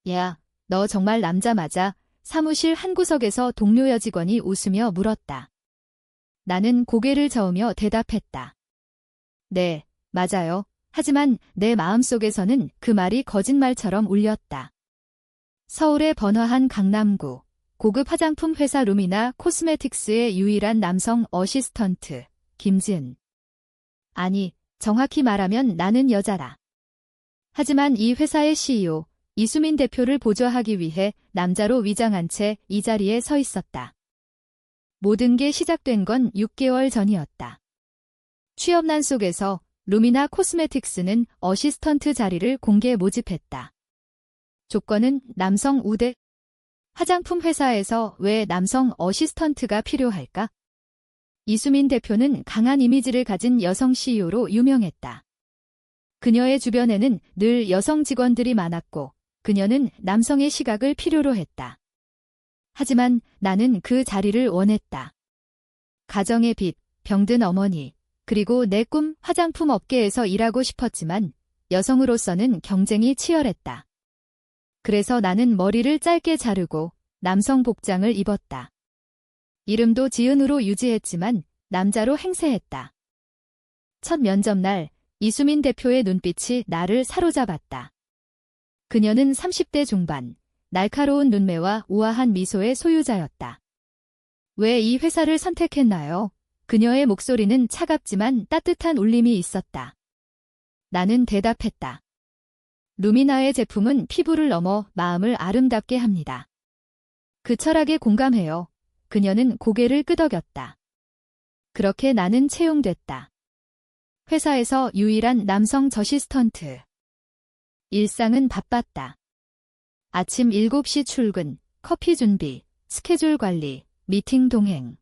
야, 너 정말 남자 맞아? 사무실 한 구석에서 동료 여직원이 웃으며 물었다. 나는 고개를 저으며 대답했다. 네, 맞아요. 하지만 내 마음속에서는 그 말이 거짓말처럼 울렸다. 서울의 번화한 강남구, 고급 화장품 회사 루미나 코스메틱스의 유일한 남성 어시스턴트, 김지은. 아니, 정확히 말하면 나는 여자라. 하지만 이 회사의 CEO, 이수민 대표를 보좌하기 위해 남자로 위장한 채 이 자리에 서 있었다. 모든 게 시작된 건 6개월 전이었다. 취업난 속에서 루미나 코스메틱스는 어시스턴트 자리를 공개 모집했다. 조건은 남성 우대. 화장품 회사에서 왜 남성 어시스턴트가 필요할까? 이수민 대표는 강한 이미지를 가진 여성 CEO로 유명했다. 그녀의 주변에는 늘 여성 직원들이 많았고 그녀는 남성의 시각을 필요로 했다. 하지만 나는 그 자리를 원했다. 가정의 빚, 병든 어머니, 그리고 내 꿈 화장품 업계에서 일하고 싶었지만 여성으로서는 경쟁이 치열했다. 그래서 나는 머리를 짧게 자르고 남성 복장을 입었다. 이름도 지은으로 유지했지만 남자로 행세했다. 첫 면접 날 이수민 대표의 눈빛이 나를 사로잡았다. 그녀는 30대 중반, 날카로운 눈매와 우아한 미소의 소유자였다. 왜 이 회사를 선택했나요? 그녀의 목소리는 차갑지만 따뜻한 울림이 있었다. 나는 대답했다. 루미나의 제품은 피부를 넘어 마음을 아름답게 합니다. 그 철학에 공감해요. 그녀는 고개를 끄덕였다. 그렇게 나는 채용됐다. 회사에서 유일한 남성 저시스턴트. 일상은 바빴다. 아침 7시 출근, 커피 준비, 스케줄 관리, 미팅 동행.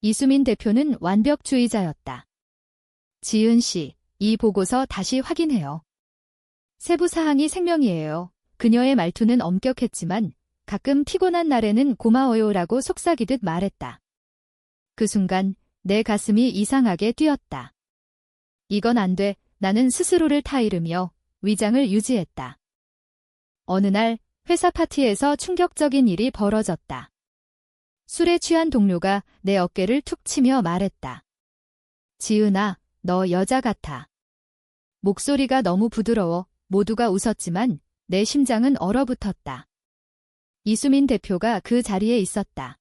이수민 대표는 완벽주의자였다. 지은 씨, 이 보고서 다시 확인해요. 세부 사항이 생명이에요. 그녀의 말투는 엄격했지만 가끔 피곤한 날에는 고마워요라고 속삭이듯 말했다. 그 순간 내 가슴이 이상하게 뛰었다. 이건 안 돼. 나는 스스로를 타이르며 위장을 유지했다. 어느 날 회사 파티에서 충격적인 일이 벌어졌다. 술에 취한 동료가 내 어깨를 툭 치며 말했다. 지은아, 너 여자 같아. 목소리가 너무 부드러워. 모두가 웃었지만 내 심장은 얼어붙었다. 이수민 대표가 그 자리에 있었다.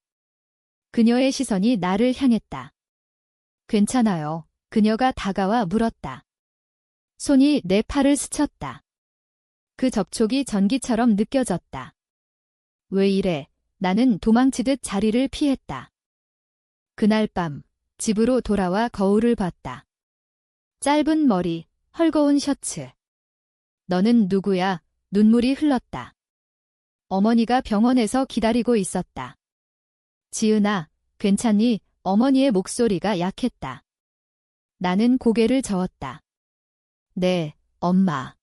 그녀의 시선이 나를 향했다. 괜찮아요. 그녀가 다가와 물었다. 손이 내 팔을 스쳤다. 그 접촉이 전기처럼 느껴졌다. 왜 이래? 나는 도망치듯 자리를 피했다. 그날 밤 집으로 돌아와 거울을 봤다. 짧은 머리, 헐거운 셔츠. 너는 누구야? 눈물이 흘렀다. 어머니가 병원에서 기다리고 있었다. 지은아, 괜찮니? 어머니의 목소리가 약했다. 나는 고개를 저었다. 네, 엄마.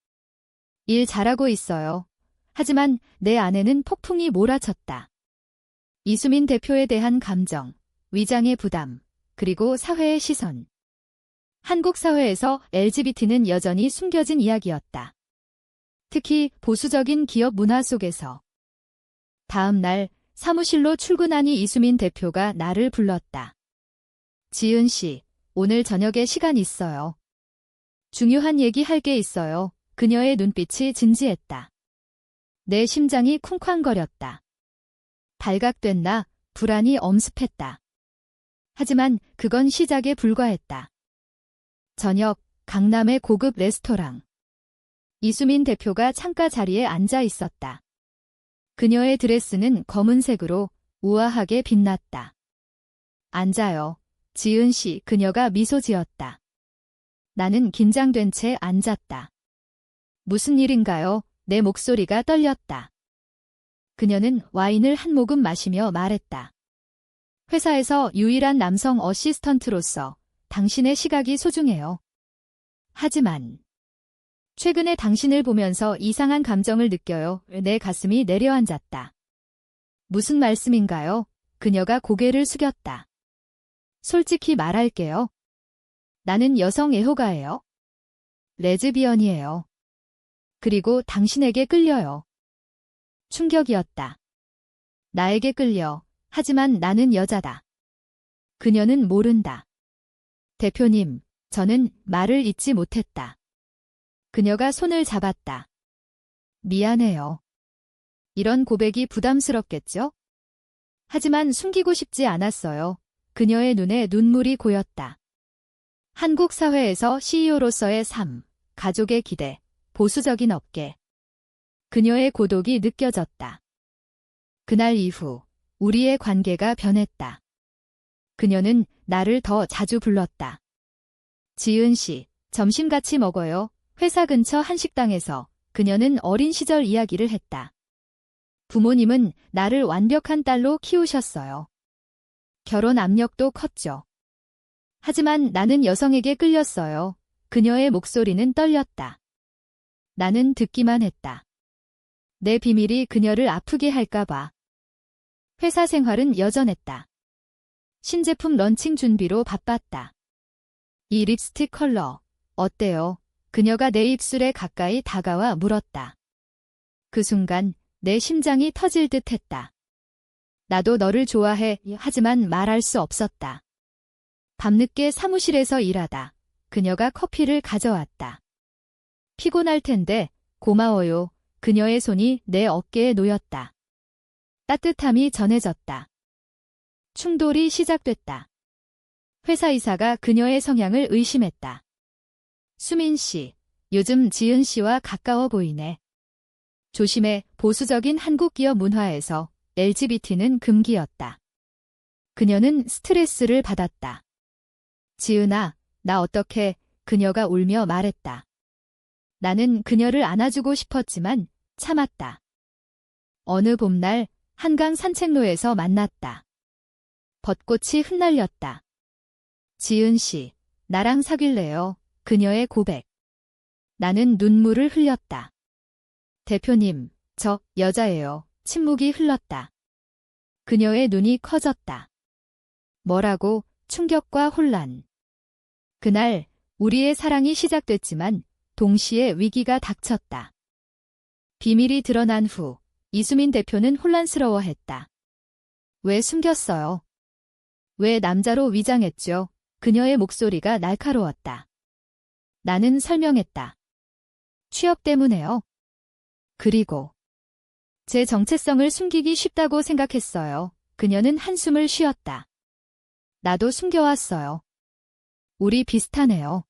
일 잘하고 있어요. 하지만 내 안에는 폭풍이 몰아쳤다. 이수민 대표에 대한 감정, 위장의 부담, 그리고 사회의 시선. 한국 사회에서 LGBT는 여전히 숨겨진 이야기였다. 특히 보수적인 기업 문화 속에서. 다음 날 사무실로 출근하니 이수민 대표가 나를 불렀다. 지은 씨, 오늘 저녁에 시간 있어요. 중요한 얘기 할 게 있어요. 그녀의 눈빛이 진지했다. 내 심장이 쿵쾅거렸다. 발각된 나, 불안이 엄습했다. 하지만 그건 시작에 불과했다. 저녁, 강남의 고급 레스토랑. 이수민 대표가 창가 자리에 앉아 있었다. 그녀의 드레스는 검은색으로 우아하게 빛났다. 앉아요. 지은 씨, 그녀가 미소 지었다. 나는 긴장된 채 앉았다. 무슨 일인가요? 내 목소리가 떨렸다. 그녀는 와인을 한 모금 마시며 말했다. 회사에서 유일한 남성 어시스턴트로서 당신의 시각이 소중해요. 하지만 최근에 당신을 보면서 이상한 감정을 느껴요. 내 가슴이 내려앉았다. 무슨 말씀인가요? 그녀가 고개를 숙였다. 솔직히 말할게요. 나는 여성 애호가예요. 레즈비언이에요. 그리고 당신에게 끌려요. 충격이었다. 나에게 끌려. 하지만 나는 여자다. 그녀는 모른다. 대표님, 저는 말을 잇지 못했다. 그녀가 손을 잡았다. 미안해요. 이런 고백이 부담스럽겠죠? 하지만 숨기고 싶지 않았어요. 그녀의 눈에 눈물이 고였다. 한국 사회에서 CEO로서의 삶, 가족의 기대, 보수적인 업계. 그녀의 고독이 느껴졌다. 그날 이후 우리의 관계가 변했다. 그녀는 나를 더 자주 불렀다. 지은 씨, 점심 같이 먹어요. 회사 근처 한식당에서 그녀는 어린 시절 이야기를 했다. 부모님은 나를 완벽한 딸로 키우셨어요. 결혼 압력도 컸죠. 하지만 나는 여성에게 끌렸어요. 그녀의 목소리는 떨렸다. 나는 듣기만 했다. 내 비밀이 그녀를 아프게 할까봐. 회사 생활은 여전했다. 신제품 런칭 준비로 바빴다. 이 립스틱 컬러, 어때요? 그녀가 내 입술에 가까이 다가와 물었다. 그 순간 내 심장이 터질 듯 했다. 나도 너를 좋아해. 하지만 말할 수 없었다. 밤늦게 사무실에서 일하다 그녀가 커피를 가져왔다. 피곤할 텐데 고마워요. 그녀의 손이 내 어깨에 놓였다. 따뜻함이 전해졌다. 충돌이 시작됐다. 회사 이사가 그녀의 성향을 의심했다. 수민 씨, 요즘 지은 씨와 가까워 보이네. 조심해. 보수적인 한국 기업 문화에서 LGBT는 금기였다. 그녀는 스트레스를 받았다. 지은아, 나 어떡해? 그녀가 울며 말했다. 나는 그녀를 안아주고 싶었지만 참았다. 어느 봄날 한강 산책로에서 만났다. 벚꽃이 흩날렸다. 지은 씨, 나랑 사귈래요? 그녀의 고백. 나는 눈물을 흘렸다. 대표님, 저 여자예요. 침묵이 흘렀다. 그녀의 눈이 커졌다. 뭐라고? 충격과 혼란. 그날 우리의 사랑이 시작됐지만 동시에 위기가 닥쳤다. 비밀이 드러난 후 이수민 대표는 혼란스러워했다. 왜 숨겼어요? 왜 남자로 위장했죠? 그녀의 목소리가 날카로웠다. 나는 설명했다. 취업 때문에요. 그리고 제 정체성을 숨기기 쉽다고 생각했어요. 그녀는 한숨을 쉬었다. 나도 숨겨왔어요. 우리 비슷하네요.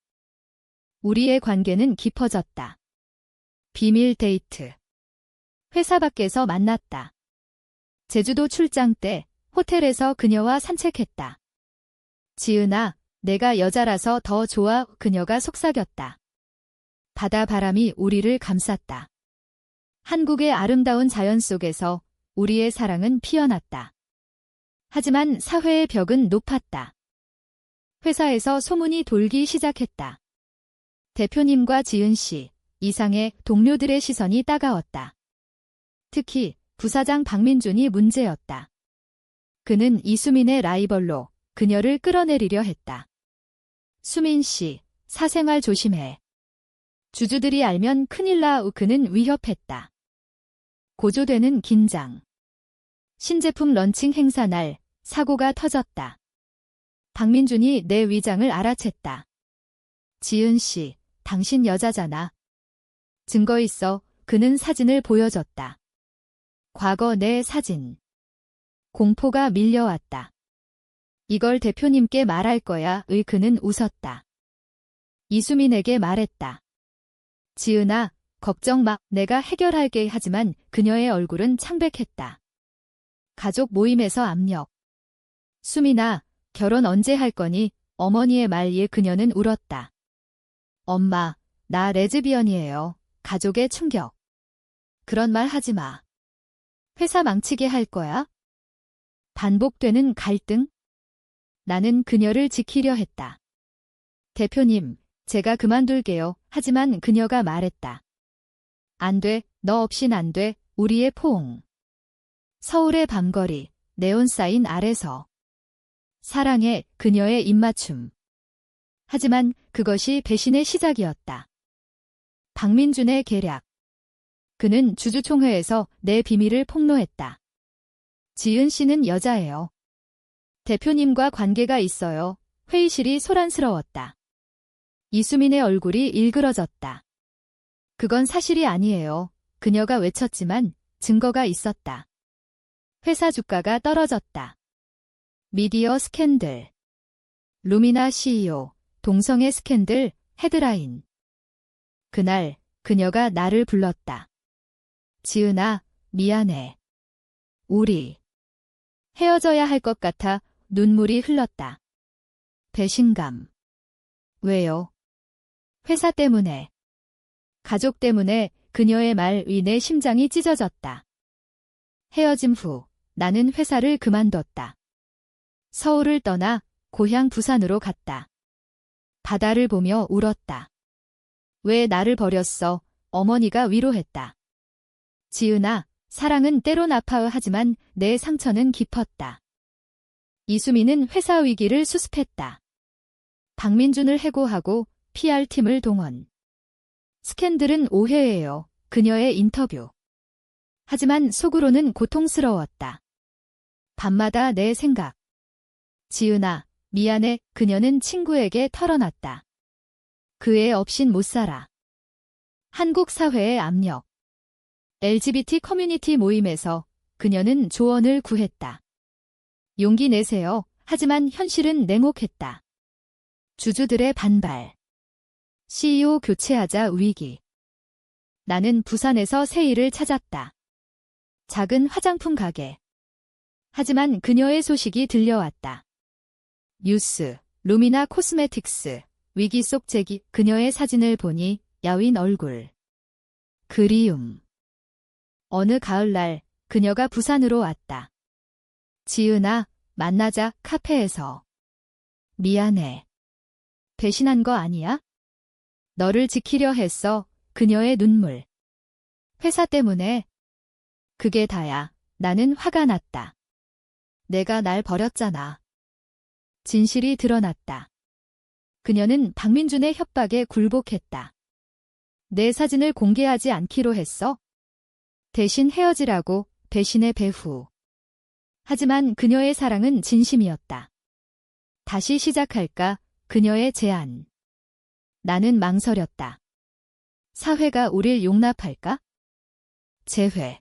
우리의 관계는 깊어졌다. 비밀 데이트. 회사 밖에서 만났다. 제주도 출장 때 호텔에서 그녀와 산책했다. 지은아, 내가 여자라서 더 좋아. 그녀가 속삭였다. 바다 바람이 우리를 감쌌다. 한국의 아름다운 자연 속에서 우리의 사랑은 피어났다. 하지만 사회의 벽은 높았다. 회사에서 소문이 돌기 시작했다. 대표님과 지은 씨, 이상의 동료들의 시선이 따가웠다. 특히 부사장 박민준이 문제였다. 그는 이수민의 라이벌로 그녀를 끌어내리려 했다. 수민 씨, 사생활 조심해. 주주들이 알면 큰일 나. 그는 위협했다. 고조되는 긴장. 신제품 런칭 행사 날 사고가 터졌다. 박민준이 내 위장을 알아챘다. 지은 씨, 당신 여자잖아. 증거 있어. 그는 사진을 보여줬다. 과거 내 사진. 공포가 밀려왔다. 이걸 대표님께 말할 거야. 그는 웃었다. 이수민에게 말했다. 지은아, 걱정 마. 내가 해결할게. 하지만 그녀의 얼굴은 창백했다. 가족 모임에서 압력. 수민아, 결혼 언제 할 거니? 어머니의 말에 그녀는 울었다. 엄마, 나 레즈비언이에요. 가족의 충격. 그런 말 하지 마. 회사 망치게 할 거야? 반복되는 갈등? 나는 그녀를 지키려 했다. 대표님, 제가 그만둘게요. 하지만 그녀가 말했다. 안 돼, 너 없인 안 돼. 우리의 포옹. 서울의 밤거리, 네온사인 아래서. 사랑해, 그녀의 입맞춤. 하지만 그것이 배신의 시작이었다. 박민준의 계략. 그는 주주총회에서 내 비밀을 폭로했다. 지은 씨는 여자예요. 대표님과 관계가 있어요. 회의실이 소란스러웠다. 이수민의 얼굴이 일그러졌다. 그건 사실이 아니에요. 그녀가 외쳤지만 증거가 있었다. 회사 주가가 떨어졌다. 미디어 스캔들. 루미나 CEO, 동성애 스캔들, 헤드라인. 그날 그녀가 나를 불렀다. 지은아, 미안해. 우리 헤어져야 할 것 같아 눈물이 흘렀다. 배신감. 왜요? 회사 때문에. 가족 때문에. 그녀의 말 위 내 심장이 찢어졌다. 헤어짐 후 나는 회사를 그만뒀다. 서울을 떠나 고향 부산으로 갔다. 바다를 보며 울었다. 왜 나를 버렸어? 어머니가 위로했다. 지은아, 사랑은 때론 아파하지만 내 상처는 깊었다. 이수민은 회사 위기를 수습했다. 박민준을 해고하고 PR팀을 동원. 스캔들은 오해예요. 그녀의 인터뷰. 하지만 속으로는 고통스러웠다. 밤마다 내 생각. 지은아, 미안해. 그녀는 친구에게 털어놨다. 그 애 없인 못 살아. 한국 사회의 압력. LGBT 커뮤니티 모임에서 그녀는 조언을 구했다. 용기 내세요. 하지만 현실은 냉혹했다. 주주들의 반발. CEO 교체하자 위기. 나는 부산에서 새 일을 찾았다. 작은 화장품 가게. 하지만 그녀의 소식이 들려왔다. 뉴스, 루미나 코스메틱스, 위기 속 재기. 그녀의 사진을 보니 야윈 얼굴. 그리움. 어느 가을날 그녀가 부산으로 왔다. 지은아, 만나자. 카페에서. 미안해. 배신한 거 아니야? 너를 지키려 했어. 그녀의 눈물. 회사 때문에. 그게 다야. 나는 화가 났다. 내가 날 버렸잖아. 진실이 드러났다. 그녀는 박민준의 협박에 굴복했다. 내 사진을 공개하지 않기로 했어. 대신 헤어지라고. 배신의 배후. 하지만 그녀의 사랑은 진심이었다. 다시 시작할까? 그녀의 제안. 나는 망설였다. 사회가 우릴 용납할까? 재회.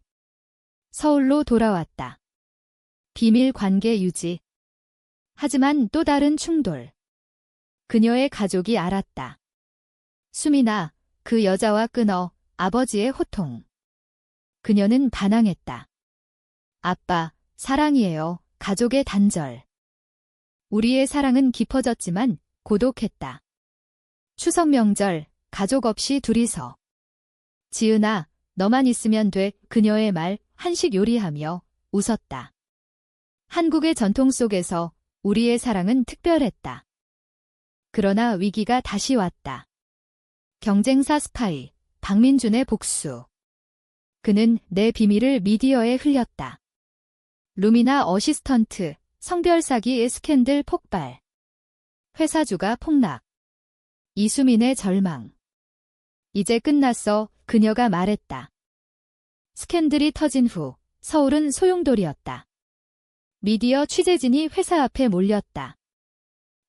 서울로 돌아왔다. 비밀 관계 유지. 하지만 또 다른 충돌. 그녀의 가족이 알았다. 수민아, 그 여자와 끊어. 아버지의 호통. 그녀는 반항했다. 아빠, 사랑이에요. 가족의 단절. 우리의 사랑은 깊어졌지만 고독했다. 추석 명절, 가족 없이 둘이서. 지은아, 너만 있으면 돼. 그녀의 말, 한식 요리하며 웃었다. 한국의 전통 속에서 우리의 사랑은 특별했다. 그러나 위기가 다시 왔다. 경쟁사 스파이, 박민준의 복수. 그는 내 비밀을 미디어에 흘렸다. 루미나 어시스턴트, 성별 사기 스캔들 폭발. 회사주가 폭락. 이수민의 절망. 이제 끝났어. 그녀가 말했다. 스캔들이 터진 후 서울은 소용돌이었다. 미디어 취재진이 회사 앞에 몰렸다.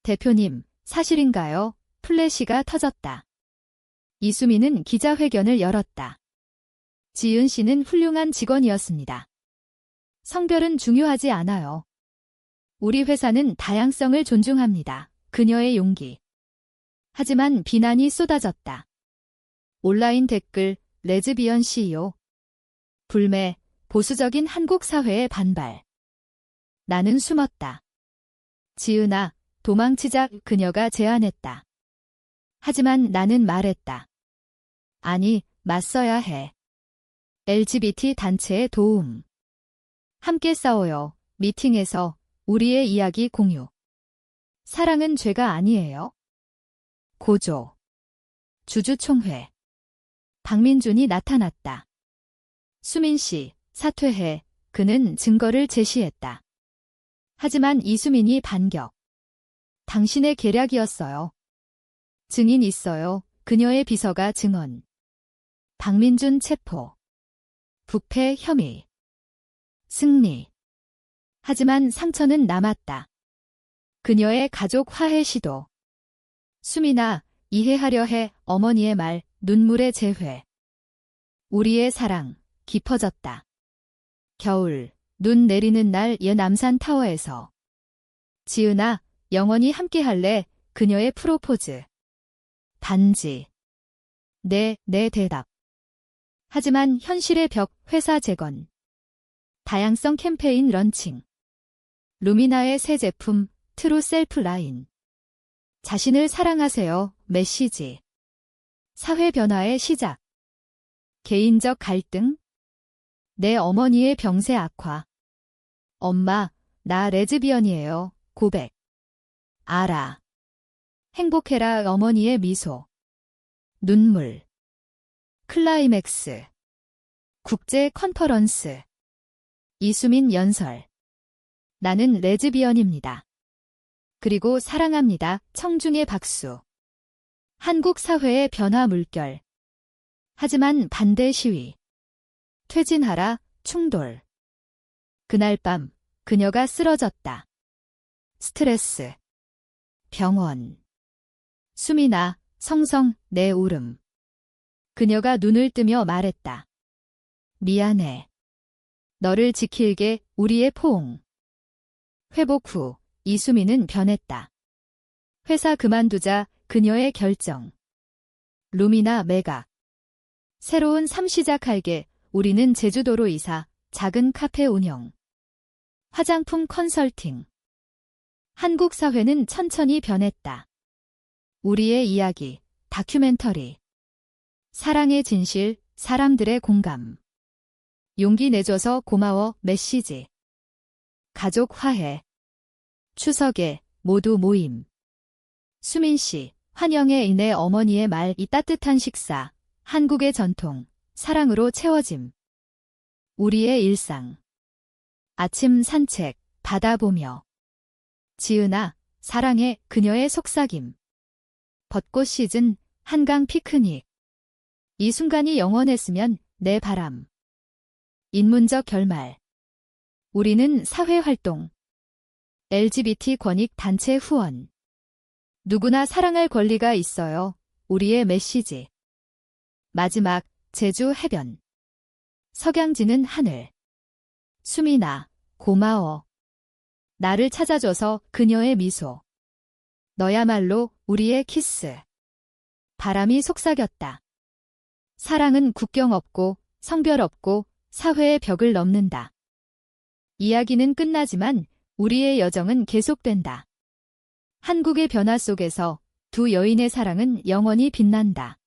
대표님, 사실인가요? 플래시가 터졌다. 이수민은 기자회견을 열었다. 지은 씨는 훌륭한 직원이었습니다. 성별은 중요하지 않아요. 우리 회사는 다양성을 존중합니다. 그녀의 용기. 하지만 비난이 쏟아졌다. 온라인 댓글, 레즈비언 CEO. 불매, 보수적인 한국 사회의 반발. 나는 숨었다. 지은아, 도망치자. 그녀가 제안했다. 하지만 나는 말했다. 아니, 맞서야 해. LGBT 단체의 도움. 함께 싸워요. 미팅에서 우리의 이야기 공유. 사랑은 죄가 아니에요. 고조. 주주총회. 박민준이 나타났다. 수민 씨, 사퇴해. 그는 증거를 제시했다. 하지만 이수민이 반격. 당신의 계략이었어요. 증인 있어요. 그녀의 비서가 증언. 박민준 체포. 부패 혐의. 승리. 하지만 상처는 남았다. 그녀의 가족 화해 시도. 수민아, 이해하려 해. 어머니의 말, 눈물의 재회. 우리의 사랑, 깊어졌다. 겨울, 눈 내리는 날 옛 남산 타워에서. 지은아, 영원히 함께할래. 그녀의 프로포즈. 반지. 네, 내 대답. 하지만 현실의 벽, 회사 재건. 다양성 캠페인 런칭. 루미나의 새 제품, 트루 셀프 라인. 자신을 사랑하세요. 메시지. 사회 변화의 시작. 개인적 갈등. 내 어머니의 병세 악화. 엄마, 나 레즈비언이에요. 고백. 알아. 행복해라. 어머니의 미소. 눈물. 클라이맥스. 국제 컨퍼런스. 이수민 연설. 나는 레즈비언입니다. 그리고 사랑합니다. 청중의 박수. 한국 사회의 변화 물결. 하지만 반대 시위. 퇴진하라. 충돌. 그날 밤 그녀가 쓰러졌다. 스트레스. 병원. 수민아, 성성, 내 울음. 그녀가 눈을 뜨며 말했다. 미안해. 너를 지킬게. 우리의 포옹. 회복 후 이수민은 변했다. 회사 그만두자. 그녀의 결정. 루미나 매각. 새로운 삶 시작할게. 우리는 제주도로 이사. 작은 카페 운영. 화장품 컨설팅. 한국 사회는 천천히 변했다. 우리의 이야기. 다큐멘터리. 사랑의 진실. 사람들의 공감. 용기 내줘서 고마워. 메시지. 가족 화해. 추석에 모두 모임. 수민 씨, 환영에 인해 어머니의 말. 이 따뜻한 식사. 한국의 전통. 사랑으로 채워짐. 우리의 일상. 아침 산책. 바다 보며. 지은아, 사랑해. 그녀의 속삭임. 벚꽃 시즌. 한강 피크닉. 이 순간이 영원했으면. 내 바람. 인문적 결말. 우리는 사회활동. LGBT 권익 단체 후원. 누구나 사랑할 권리가 있어요. 우리의 메시지. 마지막, 제주 해변. 석양지는 하늘. 수민아, 고마워. 나를 찾아줘서. 그녀의 미소. 너야말로 우리의 키스. 바람이 속삭였다. 사랑은 국경 없고 성별 없고 사회의 벽을 넘는다. 이야기는 끝나지만 우리의 여정은 계속된다. 한국의 변화 속에서 두 여인의 사랑은 영원히 빛난다.